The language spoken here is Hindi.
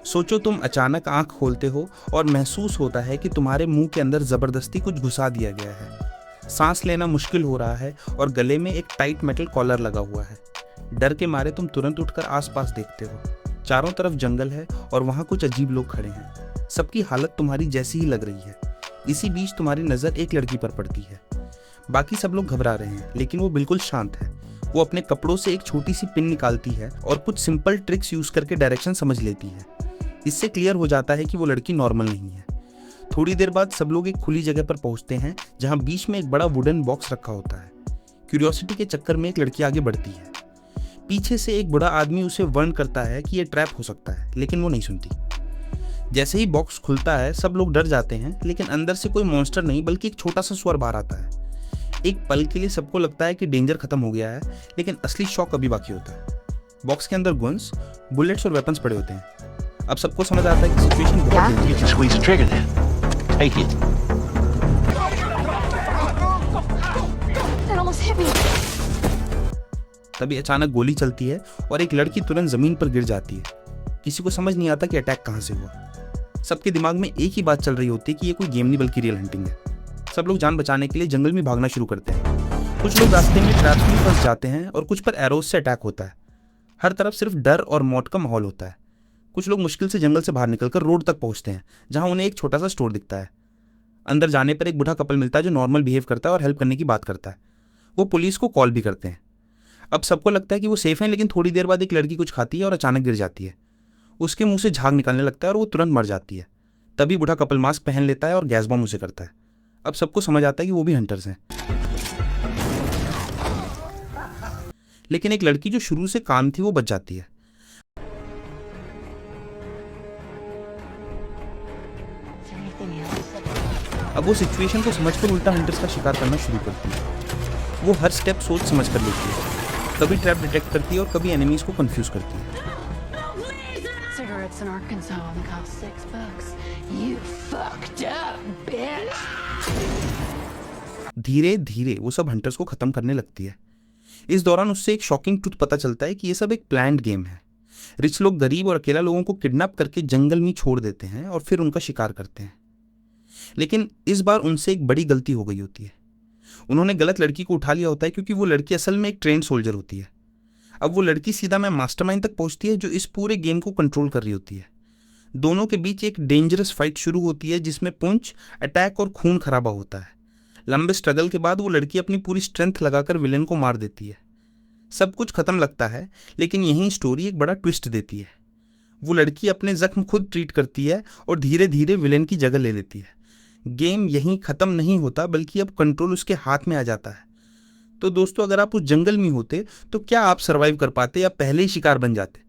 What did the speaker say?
सोचो तुम अचानक आंख खोलते हो और महसूस होता है कि तुम्हारे मुंह के अंदर जबरदस्ती कुछ घुसा दिया गया है। सांस लेना मुश्किल हो रहा है और गले में एक टाइट मेटल कॉलर लगा हुआ है। डर के मारे तुम तुरंत उठकर आसपास देखते हो। चारों तरफ जंगल है और वहां कुछ अजीब लोग खड़े हैं। सबकी हालत तुम्हारी जैसी ही लग रही है। इसी बीच तुम्हारी नजर एक लड़की पर पड़ती है। बाकी सब लोग घबरा रहे हैं लेकिन वो बिल्कुल शांत है। वो अपने कपड़ों से एक छोटी सी पिन निकालती है और कुछ सिंपल ट्रिक्स यूज करके डायरेक्शन समझ लेती है। इससे क्लियर हो जाता है कि वो लड़की नॉर्मल नहीं है। थोड़ी देर बाद सब लोग एक खुली जगह पर पहुंचते हैं जहां बीच में एक बड़ा वुडन बॉक्स रखा होता है। क्यूरियोसिटी के चक्कर में एक लड़की आगे बढ़ती है। पीछे से एक बूढ़ा आदमी उसे वार्न करता है कि ये ट्रैप हो सकता है, लेकिन वो नहीं सुनती। जैसे ही बॉक्स खुलता है सब लोग डर जाते हैं, लेकिन अंदर से कोई मॉन्स्टर नहीं बल्कि एक छोटा सा स्वर बाहर आता है। एक पल के लिए सबको लगता है कि डेंजर खत्म हो गया है, लेकिन असली शॉक अभी बाकी होता है। बॉक्स के अंदर गन्स, बुलेट्स और वेपन्स पड़े होते हैं। अब सबको समझ आता है कि सिचुएशन बहुत डेंजरस है। Squeeze the trigger then. Take it. That almost hit me. तभी अचानक गोली चलती है और एक लड़की तुरंत जमीन पर गिर जाती है। किसी को समझ नहीं आता कि अटैक कहां से हुआ। सबके दिमाग में एक ही बात चल रही होती है कि ये कोई गेम नहीं बल्कि रियल हंटिंग है। सब लोग जान बचाने के लिए जंगल में भागना शुरू करते हैं। कुछ लोग रास्ते में ट्रैप्स में फंस जाते हैं और कुछ पर एरोस से अटैक होता है। हर तरफ सिर्फ डर और मौत का माहौल होता है। कुछ लोग मुश्किल से जंगल से बाहर निकलकर रोड तक पहुंचते हैं जहां उन्हें एक छोटा सा स्टोर दिखता है। अंदर जाने पर एक बूढ़ा कपल मिलता है जो नॉर्मल बिहेव करता है और हेल्प करने की बात करता है। वो पुलिस को कॉल भी करते हैं। अब सबको लगता है कि वो सेफ हैं, लेकिन थोड़ी देर बाद एक लड़की कुछ खाती है और अचानक गिर जाती है। उसके मुंह से झाग निकलने लगता है और वो तुरंत मर जाती है। तभी बूढ़ा कपल मास्क पहन लेता है और गैस बॉम्ब उसे करता है। अब सबको समझ आता है कि वो भी हंटर्स हैं। लेकिन एक लड़की जो शुरू से काम थी वो बच जाती है। अब वो सिचुएशन को समझकर उल्टा हंटर्स का शिकार करना शुरू करती है। वो हर स्टेप सोच समझ कर लेती है। कभी ट्रैप डिटेक्ट करती है और कभी एनिमीज को कंफ्यूज करती है। Cigarettes in Arkansas only cost $6. You fucked up, bitch. धीरे धीरे वो सब हंटर्स को खत्म करने लगती है। इस दौरान उससे एक शॉकिंग ट्रुथ पता चलता है कि ये सब एक प्लान्ड गेम है। रिच लोग गरीब और अकेला लोगों को किडनैप करके जंगल में छोड़ देते हैं और फिर उनका शिकार करते हैं। लेकिन इस बार उनसे एक बड़ी गलती हो गई होती है। उन्होंने गलत लड़की को उठा लिया होता है क्योंकि वो लड़की असल में एक ट्रेंड सोल्जर होती है। अब वो लड़की सीधा मैं मास्टरमाइंड तक पहुंचती है जो इस पूरे गेम को कंट्रोल कर रही होती है। दोनों के बीच एक डेंजरस फाइट शुरू होती है जिसमें पुंच, अटैक और खून खराबा होता है। लंबे स्ट्रगल के बाद वो लड़की अपनी पूरी स्ट्रेंथ लगाकर विलेन को मार देती है। सब कुछ खत्म लगता है, लेकिन यही स्टोरी एक बड़ा ट्विस्ट देती है। वो लड़की अपने जख्म खुद ट्रीट करती है और धीरे धीरे विलेन की जगह ले लेती है। गेम यहीं खत्म नहीं होता बल्कि अब कंट्रोल उसके हाथ में आ जाता है। तो दोस्तों, अगर आप उस जंगल में होते तो क्या आप सरवाइव कर पाते या पहले ही शिकार बन जाते?